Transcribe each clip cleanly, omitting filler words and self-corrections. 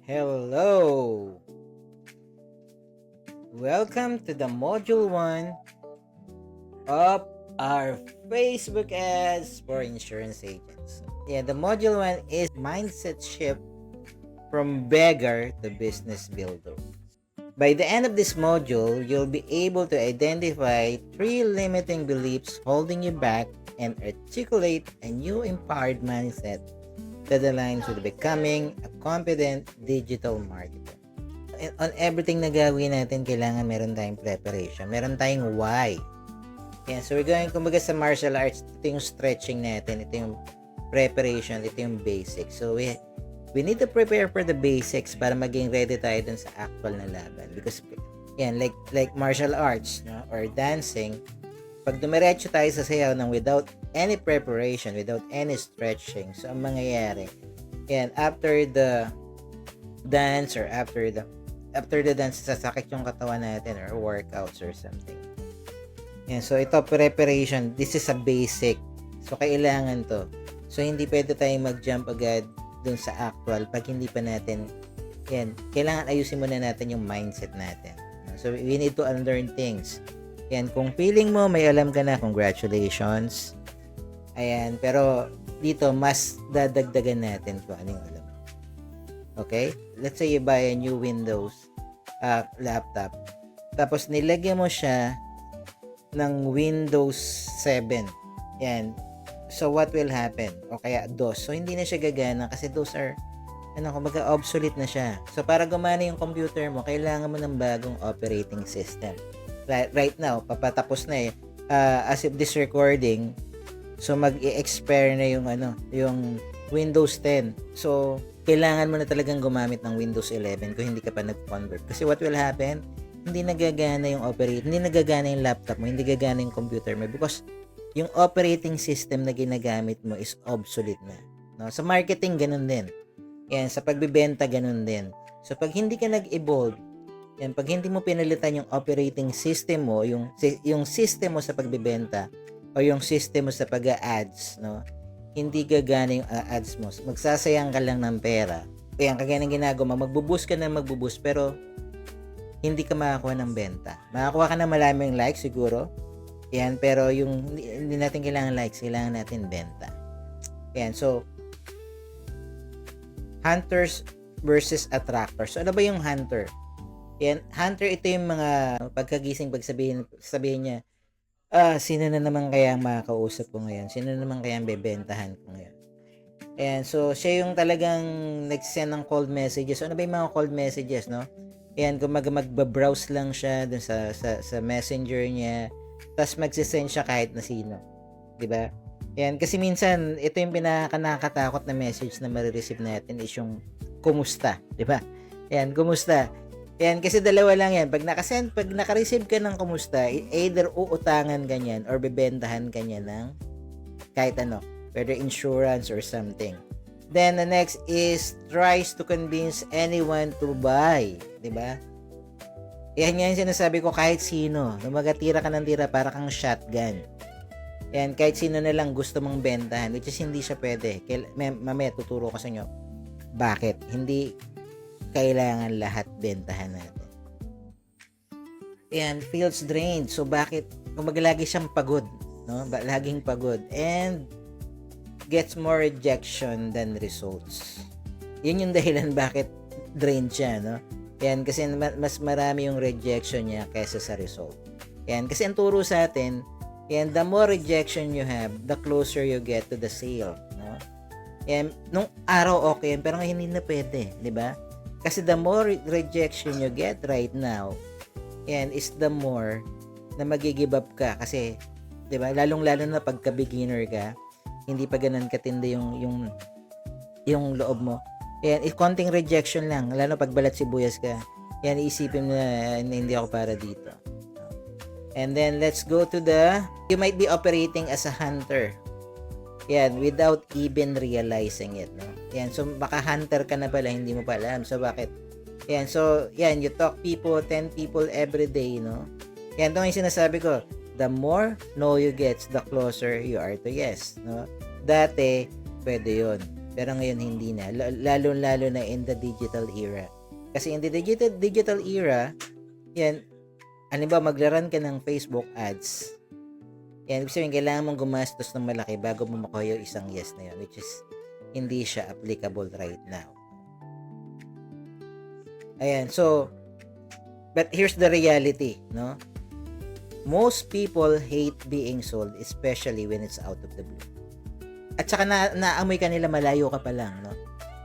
Hello! Welcome to the Module 1 of our Facebook ads for insurance agents. The Module 1 is Mindset Shift from Beggar to Business Builder. By the end of this module, you'll be able to identify 3 limiting beliefs holding you back and articulate a new empowered mindset that aligns with becoming a confident digital marketer. On everything na gawin natin, kailangan meron tayong preparation. Meron tayong why. So we're going, kumbaga sa martial arts, ito yung stretching natin, ito yung preparation, ito yung basics. So we need to prepare for the basics para maging ready tayo dun sa actual na laban. Because, like martial arts, no, or dancing, pag dumiretso tayo sa sayaw ng without any preparation, without any stretching, so ang mangyayari, after the dance or after the dance, sasakit yung katawan natin or workouts or something. So ito, preparation, this is a basic. So kailangan to. So hindi pwede tayong mag-jump agad dun sa actual pag hindi pa natin, kailangan ayusin muna natin yung mindset natin. So we need to unlearn things. Kung feeling mo may alam ka na, congratulations. Pero dito mas dadagdagan natin kung anong alam. Okay? Let's say you buy a new Windows laptop. Tapos nilagyan mo siya ng Windows 7. So what will happen? O kaya DOS. So hindi na siya gagana kasi those are kumbaga obsolete na siya. So para gumana yung computer mo, kailangan mo ng bagong operating system. Right now, papatapos na as of this recording, so mag-i-expire na yung Windows 10. So, kailangan mo na talagang gumamit ng Windows 11 kung hindi ka pa nag-convert. Kasi what will happen? Hindi nagagana yung laptop mo, hindi gagana yung computer mo because yung operating system na ginagamit mo is obsolete na. No? Sa marketing, ganun din. Sa pagbibenta, ganun din. So, pag hindi ka nag-evolve, pag hindi mo pinalitan yung operating system mo, yung system mo sa pagbebenta o yung system mo sa pag-ads, no? Hindi gagana yung ads mo. Magsasayang ka lang ng pera. Kagaya ng ginagawa, magbuboost ka na magbuboost pero hindi ka makakuha ng benta. Makakuha ka ng maraming likes siguro. Pero yung hindi natin kailangan likes, kailangan natin benta. So hunters versus attractors. So ano ba yung hunter? Hunter, ito yung mga pagkagising, sabihin niya, sino na naman kaya ang makakausap ko ngayon? Sino na naman kaya ang bebentahan ko ngayon? So siya yung talagang nag-send ng cold messages. So, ano ba yung mga cold messages, no? Kung magbabrowse lang siya dun sa messenger niya, tapos magsisend siya kahit na sino. Diba? Kasi minsan, ito yung pinaka-nakakatakot na message na marireceive natin is yung kumusta. Diba? Kumusta? Kasi dalawa lang yan. Pag naka-receive ka ng kumusta, either uutangan ka niyan or bebentahan ka niya ng kahit ano, whether insurance or something. Then the next is tries to convince anyone to buy. Diba? Yan yung sinasabi ko, kahit sino. Magatira ka ng tira para kang shotgun. Kahit sino na lang gusto mong bentahan, which is hindi siya pwede. Mamaya tuturo ko sa inyo bakit. Hindi kailangan lahat bentahan natin. Feels drained. So bakit? Kung lagi siyang pagod, no? Laging pagod and gets more rejection than results. Yun yung dahilan bakit drained siya, no? Kasi mas marami yung rejection niya kaysa sa result. Kasi ang turo sa atin, the more rejection you have, the closer you get to the sale, no? Nung araw okay, pero ngayon hindi na pwede, di ba? Kasi the more rejection you get right now, is the more na mag-give up ka. Kasi, di ba, lalong-lalo na pagka-beginner ka, hindi pa ganun katindi yung loob mo. Konting rejection lang, lalo pag balat sibuyas ka, iisipin mo na hindi ako para dito. And then, let's go to you might be operating as a hunter. Without even realizing it, no? So baka hunter ka na pala, hindi mo pa alam. So bakit? So you talk 10 people every day, no? Ito yung sinasabi ko, the more no you get, the closer you are to yes, no? Dati, pwede yun. Pero ngayon hindi na. Lalo-lalo na in the digital era. Kasi in the digital era, yan, halimbawa maglaro ka ng Facebook ads. Yan, ibig sabihin, kailangan mong gumastos ng malaki bago mo makuha yung isang yes na yun, which is hindi siya applicable right now. Ayan, so, but here's the reality, no? Most people hate being sold, especially when it's out of the blue. At saka naamoy ka nila, malayo ka pa lang, no?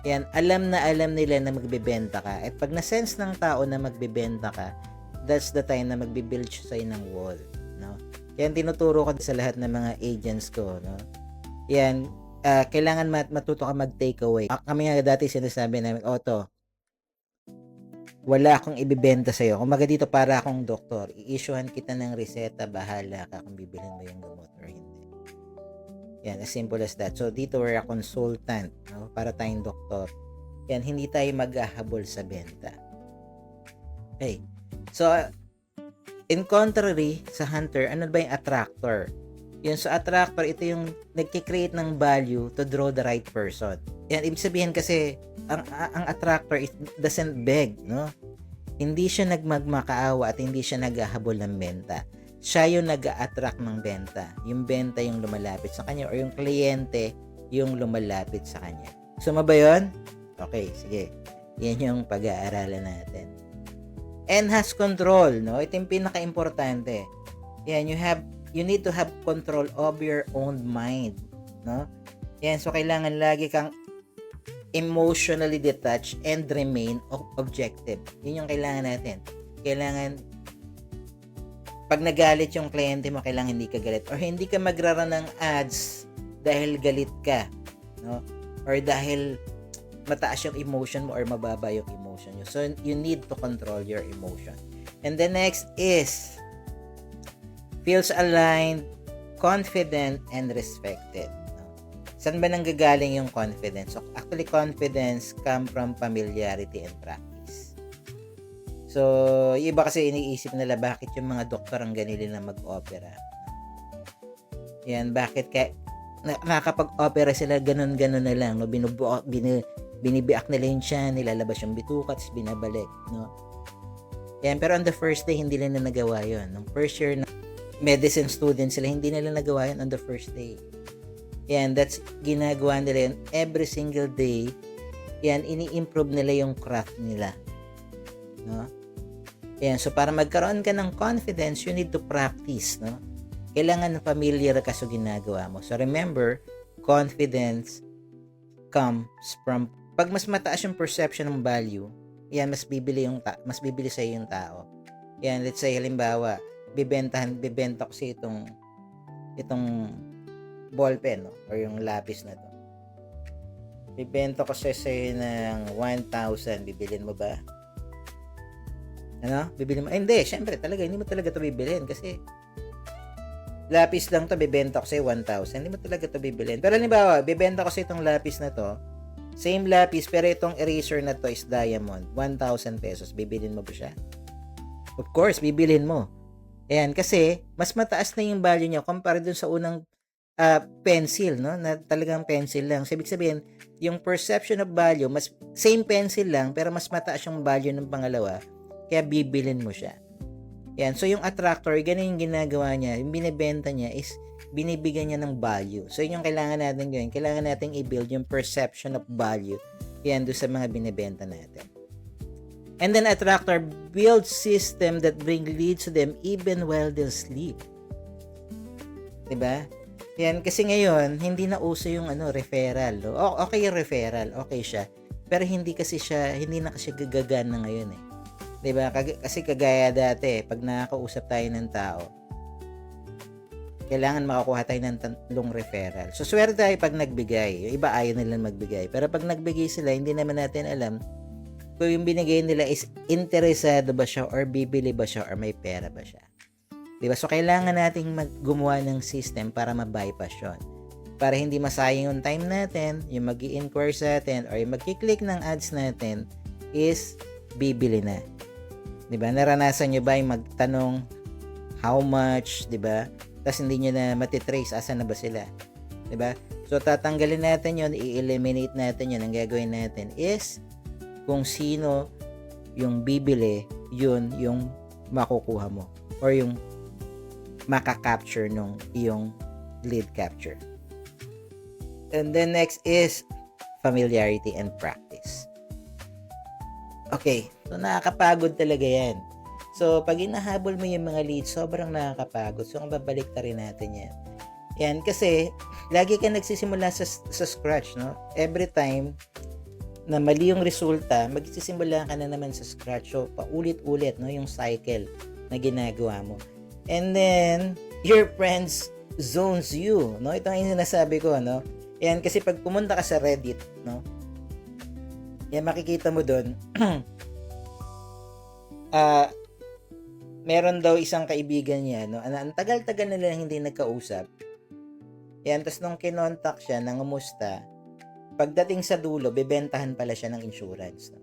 Yan, alam nila na magbebenta ka. At pag na-sense ng tao na magbebenta ka, that's the time na magbibuild siya sa'yo ng wall, no? Yan, tinuturo ko sa lahat ng mga agents ko, no? Yan, kailangan matuto ka mag-take away. Kami nga dati sinasabi namin, to, wala akong ibibenta sa'yo. Kung dito para akong doktor, i-issuehan kita ng reseta, bahala ka kung bibilhin mo yung gamot or hindi. Yan, as simple as that. So, dito we're a consultant, no? Para tayong doktor. Yan, hindi tayo maghahabol sa benta. Okay. So, in contrary sa hunter, ano ba yung attractor? Yun, so attractor, ito yung nagkikreate ng value to draw the right person. Yan, ibig sabihin kasi, ang attractor doesn't beg, no? Hindi siya nagmagmakaawa at hindi siya naghahabol ng benta. Siya yung nag-a-attract ng benta. Yung benta yung lumalapit sa kanya or yung kliyente yung lumalapit sa kanya. Suma ba yun? Okay, sige. Yan yung pag-aaralan natin. And has control, no? Ito yung pinaka-importante. Yan, you need to have control of your own mind, no? Yan, so kailangan lagi kang emotionally detached and remain objective. Yun yung kailangan natin. Kailangan, pag nagalit yung kliyente mo, kailangan hindi ka galit. Or hindi ka magrara ng ads dahil galit ka, no? Or dahil mataas yung emotion mo or mababa yung emotion nyo. So, you need to control your emotion. And the next is, feels aligned, confident, and respected. Saan ba nanggagaling yung confidence? So, actually, confidence come from familiarity and practice. So, yung iba kasi iniisip nila bakit yung mga doktor ang ganili na mag-opera. Yan, bakit nakakapag-opera sila ganun-ganun na lang, no? Binibiak nila yung tiyan, nilalabas yung bituka, tapos binabalik, no? Yan, pero on the first day, hindi nila nagawa yun. Nung first year na medicine students sila, hindi nila nagawa yun on the first day. Yan, that's ginagawa nila yun every single day. Yan, ini-improve nila yung craft nila. No? Yan, so para magkaroon ka ng confidence, you need to practice, no? Kailangan familiar ka sa ginagawa mo. So remember, confidence comes from, pag mas mataas yung perception ng value, yan, mas bibili sa yung tao. Yan, let's say halimbawa, bibenta ko sa itong ballpen, no? Or yung lapis na to. Bibenta ko sa ng 1,000, bibilin mo ba? Ano? Bibilin mo? Hindi, syempre talaga, hindi mo talaga ito bibilin kasi lapis lang to, bibenta ko sa 1,000, hindi mo talaga ito bibilin. Pero halimbawa, bibenta ko sa itong lapis na to, same lapis, pero itong eraser na to is diamond, 1,000 pesos, bibilin mo ba siya? Of course, bibilin mo. Ayan, kasi mas mataas na yung value niya compare dun sa unang pencil, no? Na talagang pencil lang. So, ibig sabihin, yung perception of value, mas same pencil lang, pero mas mataas yung value ng pangalawa, kaya bibilin mo siya. Yan. So, yung attractor, ganun yung ginagawa niya, yung binibenta niya is, binibigyan niya ng value. So, yun yung kailangan natin gawin. Kailangan natin i-build yung perception of value. Yan, doon sa mga binibenta natin. And then, attractor builds system that bring leads to them even while they sleep. Diba? Yan, kasi ngayon, hindi na uso yung referral. Okay yung referral, okay siya. Pero hindi na kasi gagagana ngayon eh. 'Di ba? Kasi kagaya dati, pag nakakausap tayo ng tao, kailangan makakuha tayo ng 3 referral. So, swerte tayo pag nagbigay. Yung iba ayaw nila magbigay. Pero pag nagbigay sila, hindi naman natin alam kung yung binigay nila is interesado ba siya or bibili ba siya or may pera ba siya. Diba? So, kailangan nating gumawa ng system para ma-bypass yun. Para hindi masayang yung time natin, yung mag-i-inquire sa atin, or yung mag-click ng ads natin, is bibili na. Diba? Naranasan nyo ba yung magtanong how much, diba? Tapos hindi nyo na matitrace asan na ba sila. Diba? So, tatanggalin natin yun, i-eliminate natin yun. Ang gagawin natin is, kung sino yung bibili, yun yung makukuha mo. Or yung maka-capture nung iyong lead capture. And then next is familiarity and practice. Okay, so nakakapagod talaga yan. So, pag inahabol mo yung mga leads, sobrang nakakapagod. So, babalik ta rin natin yan. Yan, kasi lagi ka nagsisimula sa scratch, no? Every time na mali yung resulta, magsisimula ka na naman sa scratch. So, paulit-ulit, no? Yung cycle na ginagawa mo. And then, your friends zones you, no? Ito ang sinasabi ko, no? Yan, kasi pag pumunta ka sa Reddit, no? Yan, makikita mo doon, meron daw isang kaibigan niya, no? Ang tagal-tagal na lang hindi nagkausap. Yan, tapos nung kinontak siya, nangumusta, pagdating sa dulo, bebentahan pala siya ng insurance, no?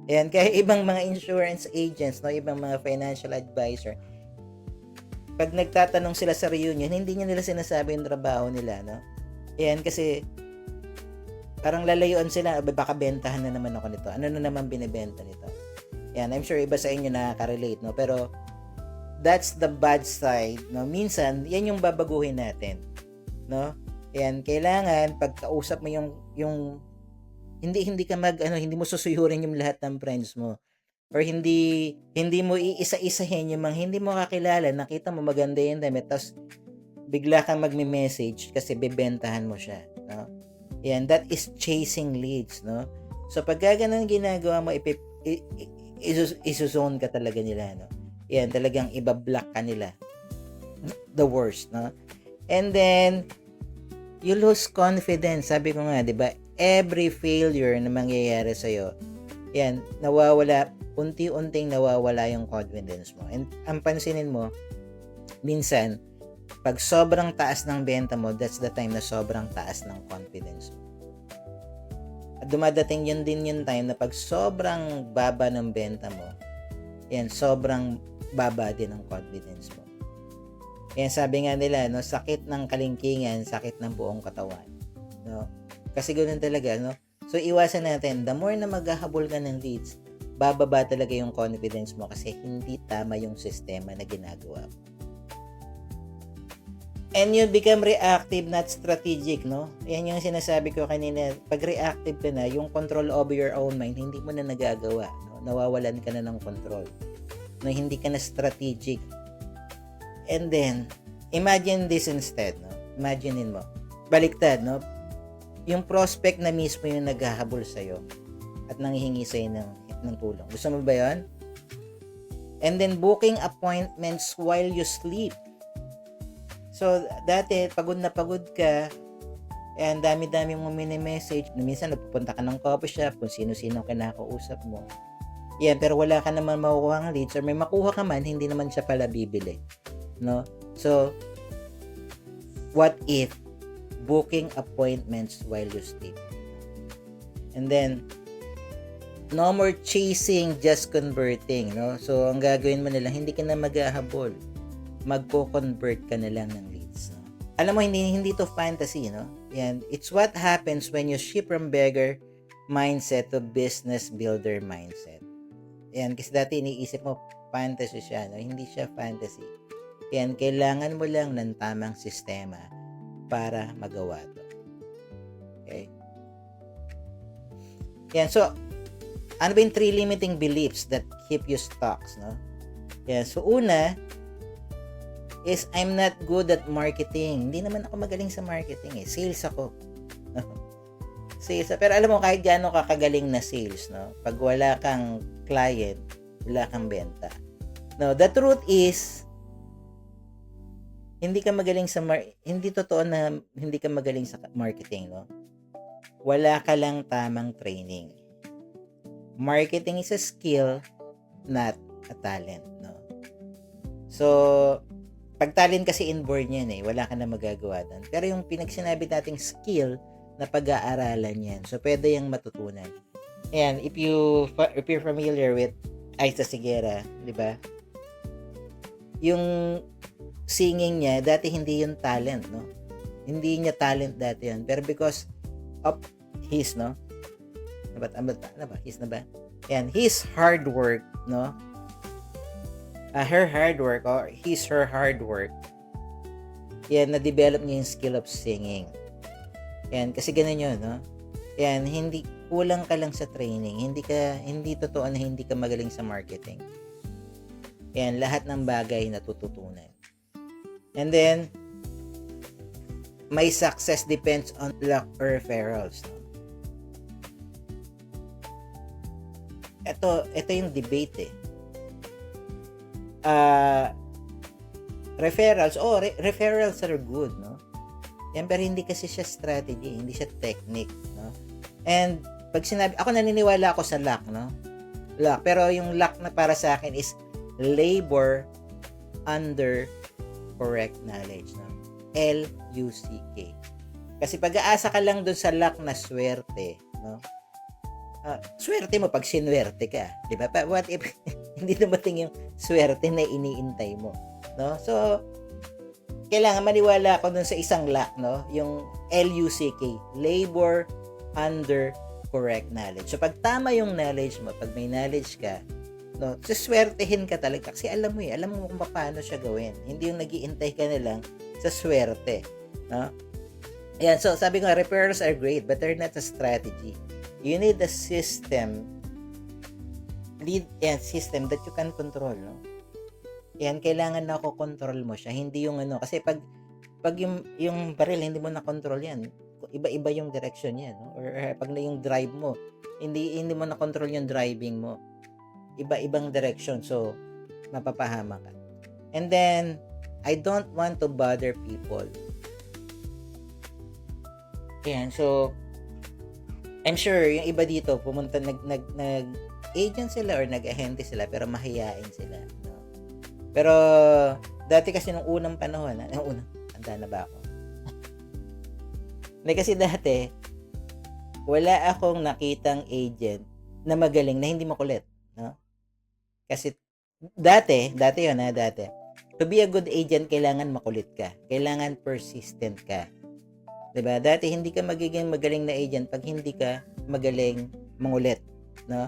Yan, kaya ibang mga insurance agents, no? Ibang mga financial advisor, pag nagtatanong sila sa reunion, hindi nila sinasabi yung trabaho nila, no? Yan, kasi parang lalayuan sila, baka bentahan na naman ako nito. Ano na naman binibenta nito? Yan, I'm sure iba sa inyo nakaka-relate, no? Pero that's the bad side, no? Minsan, yan yung babaguhin natin, no? Yan, kailangan pagkausap mo yung hindi ka hindi mo susuyurin yung lahat ng friends mo. Or hindi mo iisa-isahin yung mga hindi mo kakilala, nakita mo maganda yung damit, tapos bigla kang magme-message kasi bebentahan mo siya, no? Yan, that is chasing leads, no? So, pag ganun ginagawa mo, isuzone ka talaga nila, no? Yan, talagang ibablock ka nila. The worst, no? And then, you lose confidence. Sabi ko nga, di ba? Every failure na mangyayari sa'yo, yan, nawawala, unti-unting nawawala yung confidence mo. And ang pansinin mo, minsan, pag sobrang taas ng benta mo, that's the time na sobrang taas ng confidence mo. At dumadating yun din yung time na pag sobrang baba ng benta mo, yan, sobrang baba din ang confidence mo. Yan, sabi nga nila, no, sakit ng kalingkingan, sakit ng buong katawan. No? Kasi ganoon talaga, no? So, iwasan natin, the more na maghahabol ka ng leads, bababa talaga yung confidence mo kasi hindi tama yung sistema na ginagawa mo. And you become reactive, not strategic, no? Yan yung sinasabi ko kanina. Pag reactive ka na, yung control over your own mind, hindi mo na nagagawa, no? Nawawalan ka na ng control. No, hindi ka na strategic. And then, imagine this instead, no? Imaginein mo. Baliktad, no? Yung prospect na mismo yung naghahabol sa'yo at nanghihingi sa'yo ng tulong. Gusto mo ba yun? And then, booking appointments while you sleep. So, dati, pagod na pagod ka, and dami-dami mong mini-message. Minsan, nagpupunta ka ng coffee shop, kung sino-sino kinakausap mo. Yan, pero wala ka naman makukuha ng leads, or may makuha ka man, hindi naman siya pala bibili. No? So, what if booking appointments while you sleep? And then, no more chasing, just converting, no? So, ang gagawin mo nila, hindi ka na maghahabol. Magko-convert ka na lang ng leads, no? Alam mo, hindi to fantasy, no? Yan, it's what happens when you shift from beggar mindset to business builder mindset. Yan, kasi dati iniisip mo, fantasy siya, no? Hindi siya fantasy. Yan, kailangan mo lang ng tamang sistema para magawa to. Okay? Yan, so, ano ba yung 3 limiting beliefs that keep you stuck, no? Yan, so una, is I'm not good at marketing. Hindi naman ako magaling sa marketing eh. Sales ako. Sales. Pero alam mo, kahit gaano ka kagaling na sales, no? Pag wala kang client, wala kang benta. No, the truth is, hindi ka magaling sa hindi totoo na hindi ka magaling sa marketing, no? Wala ka lang tamang training. Marketing is a skill, not a talent, no? So, pag talent kasi inborn yan eh, wala ka na magagawa doon. Pero yung pinagsinabi nating skill na pag-aaralan yan, so pwede yung matutunan. Ayan, if you're familiar with Aiza Sigera, di ba? Yung singing niya, dati hindi yung talent, no? Hindi niya talent dati yun. Pero because of his, no? Ano ba? His na ba? Yan, his hard work, no? Her hard work or her hard work. Yan, na-develop niya yung skill of singing. Yan, kasi ganun yun, no? Yan, hindi, kulang ka lang sa training. Hindi totoo na hindi ka magaling sa marketing. Yan, lahat ng bagay natututunan. And then, my success depends on luck or referrals. No? Ito yung debate referrals, referrals are good, no? Yan, pero hindi kasi siya strategy, hindi siya technique, no? And pag sinabi, ako naniniwala ako sa luck, no? Luck, pero yung luck na para sa akin is labor under correct knowledge, no? L-U-C-K. Kasi pag-aasa ka lang dun sa luck na swerte, no? Swerte mo pag sinwerte ka, di ba? What if hindi dumating yung swerte na iniintay mo, no? So, kailangan maniwala ako dun sa isang luck, no? Yung L-U-C-K, labor under correct knowledge. So, pag tama yung knowledge mo, pag may knowledge ka, no, suswertehin ka talaga kasi alam mo kung paano siya gawin. Hindi yung nag-iintay ka na lang sa swerte, no? Ayan, so sabi ko, referrals are great, but they're not a strategy. You need a system that you can control, no? Yan, kailangan na control mo siya, hindi yung kasi pag yung baril hindi mo na control yan, iba-iba yung direction niya, no? Or pag na yung drive mo, hindi mo na control yung driving mo, iba-ibang direction, so mapapahama ka. And then I don't want to bother people. Yan, so I'm sure yung iba dito pumunta nag-agent sila or nag-ahente sila pero mahiyain sila, no? Pero dati kasi nung unang panahon, handa na ba ako? Kasi dati wala akong nakitang agent na magaling na hindi makulit, no? Kasi dati yun, dati. To be a good agent, kailangan makulit ka. Kailangan persistent ka. 'Di ba? Dati hindi ka magiging magaling na agent pag hindi ka magaling mangulit, no?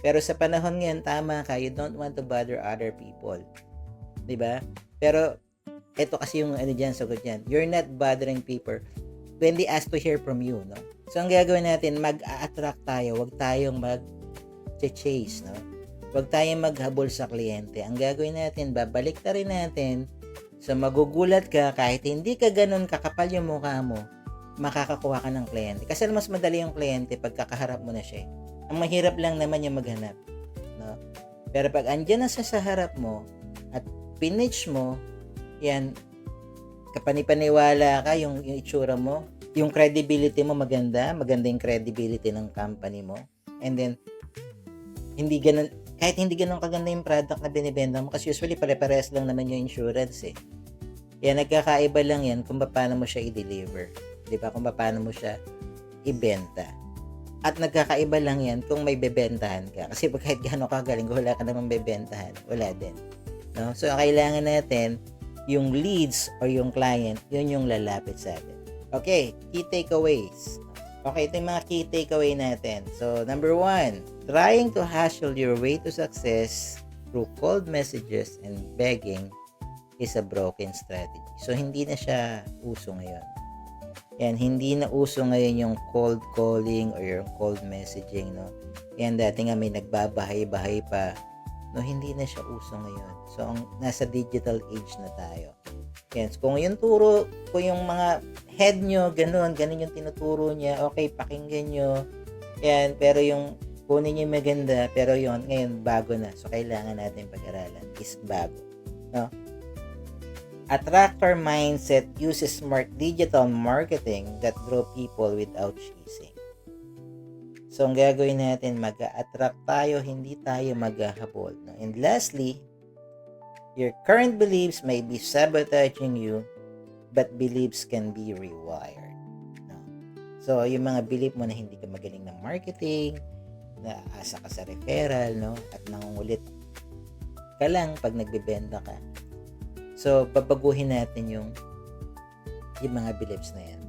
Pero sa panahon ngayon, tama ka, you don't want to bother other people. 'Di ba? Pero ito kasi yung diyan, sagot diyan. You're not bothering people when they ask to hear from you, no? So ang gagawin natin, mag-a-attract tayo, wag tayong mag-chase, no? Wag tayong maghabol sa kliyente. Ang gagawin natin, babalik ta rin natin. So, magugulat ka kahit hindi ka ganun kakapal yung mukha mo, makakakuha ka ng kliyente. Kasi mas madali yung kliyente pag kakaharap mo na siya. Ang mahirap lang naman yung maghanap, no? Pero pag andyan na sa harap mo at pinitch mo, yan, kapanipaniwala ka, yung itsura mo, yung credibility mo maganda yung credibility ng company mo. And then, kahit hindi ganun kaganda yung product na binibenta mo, kasi usually pare-parehas lang naman yung insurance eh. Yan, nagkakaiba lang yan kung paano mo siya i-deliver. Di ba? Kung paano mo siya ibenta. At nagkakaiba lang yan kung may bebentahan ka. Kasi kahit gano'n kagaling, kung wala ka namang bebentahan, wala din. No? So, ang kailangan natin, yung leads or yung client, yun yung lalapit sa atin. Okay, key takeaways. Okay, ito yung mga key takeaway natin. So, number 1, trying to hustle your way to success through cold messages and begging is a broken strategy. So, hindi na siya uso ngayon. Yan, hindi na uso ngayon yung cold calling or yung cold messaging, no? Yan, dati nga may nagbabahay-bahay pa. No, hindi na siya uso ngayon. So, nasa digital age na tayo. Yan, so, kung yung mga head nyo, ganun yung tinuturo niya, okay, pakinggan nyo. Yan, pero yung kunin nyo maganda, pero yun, ngayon, bago na. So, kailangan natin pag-aralan is bago. No? Attractor mindset uses smart digital marketing that draw people without chasing. So, ang gagawin natin, mag-attract tayo, hindi tayo maghahabol. No? And lastly, your current beliefs may be sabotaging you, but beliefs can be rewired. No? So, yung mga belief mo na hindi ka magaling ng marketing, na asa ka sa referral, no? At nangungulit ka lang pag nagbebenta ka. So, babaguhin natin yung yung mga beliefs na yan.